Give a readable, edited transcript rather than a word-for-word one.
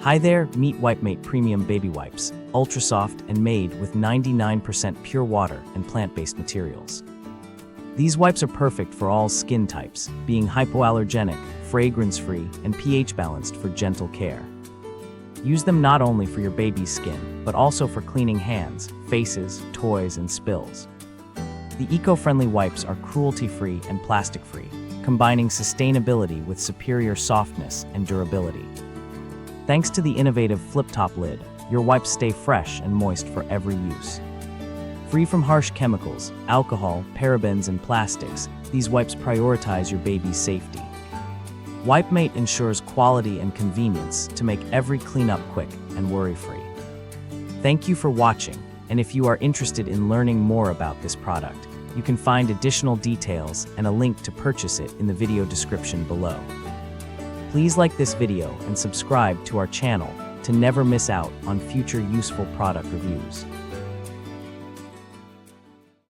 Hi there, meet Wipemate Premium Baby Wipes, ultra soft and made with 99% pure water and plant-based materials. These wipes are perfect for all skin types, being hypoallergenic, fragrance-free, and pH-balanced for gentle care. Use them not only for your baby's skin, but also for cleaning hands, faces, toys, and spills. The eco-friendly wipes are cruelty-free and plastic-free, combining sustainability with superior softness and durability. Thanks to the innovative flip-top lid, your wipes stay fresh and moist for every use. Free from harsh chemicals, alcohol, parabens, and plastics, these wipes prioritize your baby's safety. Wipemate ensures quality and convenience to make every cleanup quick and worry-free. Thank you for watching, and if you are interested in learning more about this product, you can find additional details and a link to purchase it in the video description below. Please like this video and subscribe to our channel to never miss out on future useful product reviews.